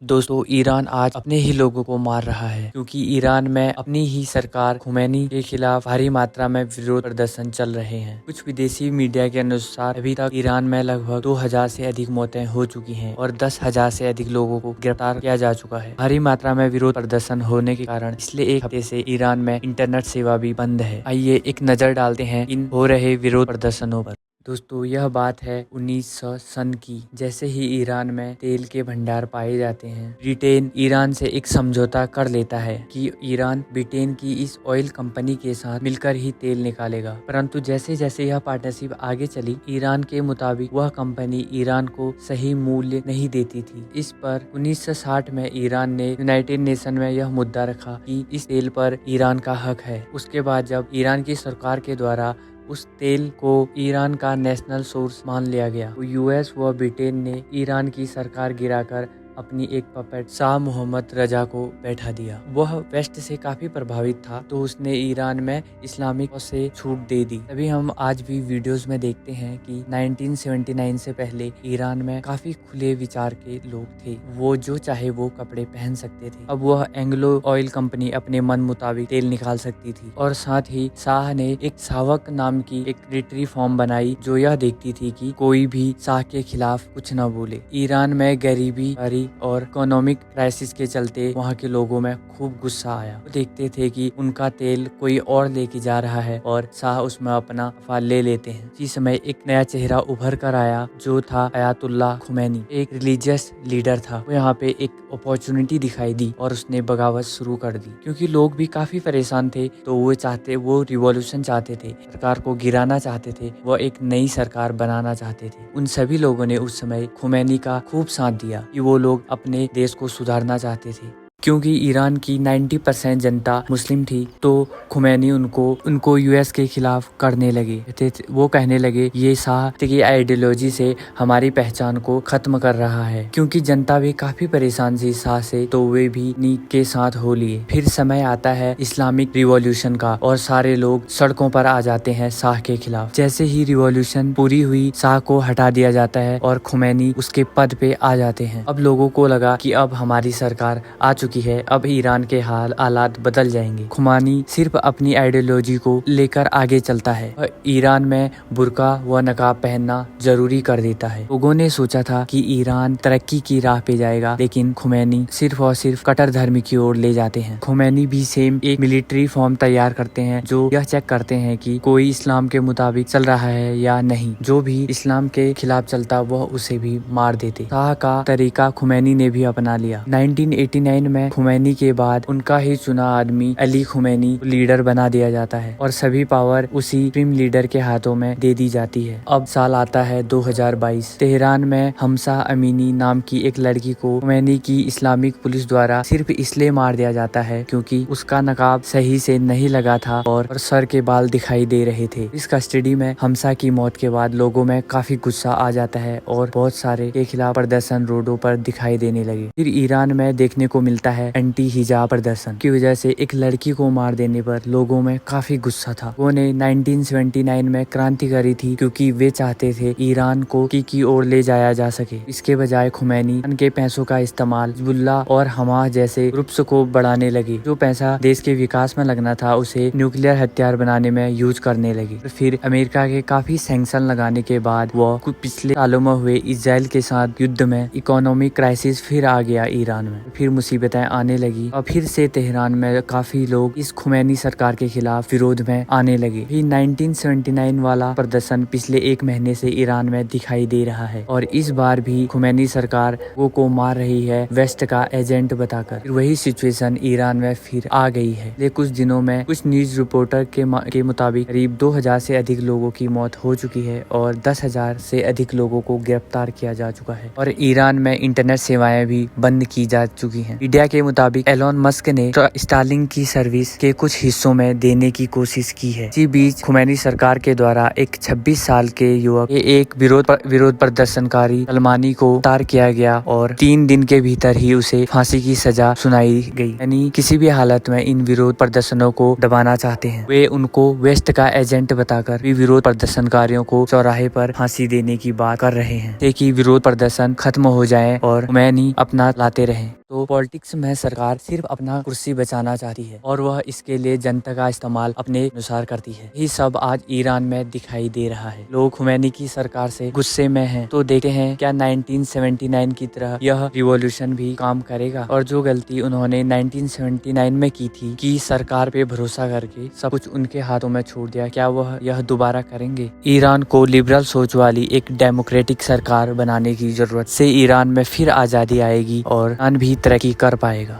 दोस्तों ईरान आज अपने ही लोगों को मार रहा है क्योंकि ईरान में अपनी ही सरकार खुमैनी के खिलाफ भारी मात्रा में विरोध प्रदर्शन चल रहे हैं। कुछ विदेशी मीडिया के अनुसार अभी तक ईरान में लगभग 2000 से अधिक मौतें हो चुकी हैं और 10,000 से अधिक लोगों को गिरफ्तार किया जा चुका है। भारी मात्रा में विरोध प्रदर्शन होने के कारण पिछले एक हफ्ते से ईरान में इंटरनेट सेवा भी बंद है। आइए एक नजर डालते हैं इन हो रहे विरोध प्रदर्शनों पर। दोस्तों यह बात है 1900 सन की। जैसे ही ईरान में तेल के भंडार पाए जाते हैं, ब्रिटेन ईरान से एक समझौता कर लेता है कि ईरान ब्रिटेन की इस ऑयल कंपनी के साथ मिलकर ही तेल निकालेगा। परंतु जैसे जैसे यह पार्टनरशिप आगे चली, ईरान के मुताबिक वह कंपनी ईरान को सही मूल्य नहीं देती थी। इस पर 1960 में ईरान ने यूनाइटेड नेशन में यह मुद्दा रखा कि इस तेल पर ईरान का हक है। उसके बाद जब ईरान की सरकार के द्वारा उस तेल को ईरान का नेशनल सोर्स मान लिया गया, तो यूएस व ब्रिटेन ने ईरान की सरकार गिराकर अपनी एक पपेट शाह मोहम्मद रजा को बैठा दिया। वह वेस्ट से काफी प्रभावित था, तो उसने ईरान में इस्लामिक से छूट दे दी। तभी हम आज भी वीडियोस में देखते हैं कि 1979 से पहले ईरान में काफी खुले विचार के लोग थे। वो जो चाहे वो कपड़े पहन सकते थे। अब वह एंग्लो ऑयल कंपनी अपने मन मुताबिक तेल निकाल सकती थी। और साथ ही शाह ने एक सावक नाम की एक रिफॉर्म बनाई जो यह देखती थी कि कोई भी शाह के खिलाफ कुछ न बोले। ईरान में गरीबी और इकोनॉमिक क्राइसिस के चलते वहाँ के लोगों में खूब गुस्सा आया। वो देखते थे कि उनका तेल कोई और लेके जा रहा है और शाह उसमें अपना फाल ले लेते हैं। इसी समय एक नया चेहरा उभर कर आया जो था अयातुल्लाह खुमैनी। एक रिलीजियस लीडर था। वो यहाँ पे एक अपॉर्चुनिटी दिखाई दी और उसने बगावत शुरू कर दी। क्योंकि लोग भी काफी परेशान थे, तो वो रिवॉल्यूशन चाहते थे, सरकार को गिराना चाहते थे, वो एक नई सरकार बनाना चाहते थे। उन सभी लोगों ने उस समय खुमैनी का खूब साथ दिया कि वो लोग अपने देश को सुधारना चाहते थे। क्योंकि ईरान की 90% जनता मुस्लिम थी, तो खुमैनी उनको यूएस के खिलाफ करने लगे। वो कहने लगे ये शाह की आइडियोलॉजी से हमारी पहचान को खत्म कर रहा है। क्योंकि जनता भी काफी परेशान थी शाह से, तो वे भी नी के साथ हो लिए। फिर समय आता है इस्लामिक रिवॉल्यूशन का और सारे लोग सड़कों पर आ जाते हैं शाह के खिलाफ। जैसे ही रिवॉल्यूशन पूरी हुई, शाह को हटा दिया जाता है और खुमैनी उसके पद पे आ जाते हैं। अब लोगों को लगा कि अब हमारी सरकार आ चुकी है, अब ईरान के हालात बदल जाएंगे। खुमैनी सिर्फ अपनी आइडियोलॉजी को लेकर आगे चलता है और ईरान में बुर्का व नकाब पहनना जरूरी कर देता है। लोगों ने सोचा था कि ईरान तरक्की की राह पे जाएगा, लेकिन खुमैनी सिर्फ और सिर्फ कट्टर धर्म की ओर ले जाते हैं। खुमैनी भी सेम एक मिलिट्री फॉर्म तैयार करते हैं जो यह चेक करते हैं कि कोई इस्लाम के मुताबिक चल रहा है या नहीं। जो भी इस्लाम के खिलाफ चलता वह उसे भी मार देते। शाह का तरीका खुमैनी ने भी अपना लिया। 1989 में खुमैनी के बाद उनका ही चुना आदमी अली खुमैनी लीडर बना दिया जाता है और सभी पावर उसी सुप्रीम लीडर के हाथों में दे दी जाती है। अब साल आता है 2022। तेहरान में हमसा अमीनी नाम की एक लड़की को खुमैनी की इस्लामिक पुलिस द्वारा सिर्फ इसलिए मार दिया जाता है क्योंकि उसका नकाब सही से नहीं लगा था और सर के बाल दिखाई दे रहे थे। इस कस्टडी में हमसा की मौत के बाद लोगों में काफी गुस्सा आ जाता है और बहुत सारे के खिलाफ प्रदर्शन रोडों पर दिखाई देने लगे। फिर ईरान में देखने को मिलता है एंटी हिजाब प्रदर्शन की वजह से एक लड़की को मार देने पर लोगों में काफी गुस्सा था। वो ने 1979 में क्रांति करी थी क्योंकि वे चाहते थे ईरान को की ओर ले जाया जा सके। इसके बजाय खुमैनी उनके पैसों का इस्तेमाल हिजबुल्लाह और हमास जैसे ग्रुप्स को बढ़ाने लगे। जो पैसा देश के विकास में लगना था उसे न्यूक्लियर हथियार बनाने में यूज करने लगे। फिर अमेरिका के काफी सैंक्शन लगाने के बाद वो पिछले सालों में हुए इजराइल के साथ युद्ध में इकोनॉमिक क्राइसिस फिर आ गया ईरान में। फिर मुसीबतें आने लगी और फिर से तेहरान में काफी लोग इस खुमैनी सरकार के खिलाफ विरोध में आने लगे। फिर 1979 वाला प्रदर्शन पिछले एक महीने से ईरान में दिखाई दे रहा है और इस बार भी खुमैनी सरकार वो को मार रही है वेस्ट का एजेंट बताकर। फिर वही सिचुएशन ईरान में फिर आ गई है। ले कुछ दिनों में कुछ न्यूज रिपोर्टर के मुताबिक करीब 2000 से अधिक लोगों की मौत हो चुकी है और 10,000 से अधिक लोगों को गिरफ्तार किया जा चुका है और ईरान में इंटरनेट सेवाएं भी बंद की जा चुकी हैं। मीडिया मीडिया के मुताबिक एलोन मस्क ने स्टारलिंक की सर्विस के कुछ हिस्सों में देने की कोशिश की है। इसी बीच खुमैनी सरकार के द्वारा एक 26 साल के युवक के एक विरोध प्रदर्शनकारी सलमानी को गिरफ्तार किया गया और 3 दिन के भीतर ही उसे फांसी की सजा सुनाई गई। यानी किसी भी हालत में इन विरोध प्रदर्शनों को दबाना चाहते हैं। वे उनको वेस्ट का एजेंट बताकर भी विरोध प्रदर्शनकारियों को चौराहे पर फांसी देने की बात कर रहे हैं, ताकि विरोध प्रदर्शन खत्म हो जाए और खुमैनी अपना लाते रहें। तो पॉलिटिक्स में सरकार सिर्फ अपना कुर्सी बचाना चाहती है और वह इसके लिए जनता का इस्तेमाल अपने अनुसार करती है। यही सब आज ईरान में दिखाई दे रहा है। लोग खुमैनी की सरकार से गुस्से में हैं। तो देखते हैं क्या 1979 की तरह यह रिवॉल्यूशन भी काम करेगा। और जो गलती उन्होंने 1979 में की थी कि सरकार पे भरोसा करके सब कुछ उनके हाथों में छोड़ दिया, क्या वह यह दोबारा करेंगे? ईरान को लिबरल सोच वाली एक डेमोक्रेटिक सरकार बनाने की जरूरत से ईरान में फिर आजादी आएगी और ईरान भी तरक्की कर पाएगा।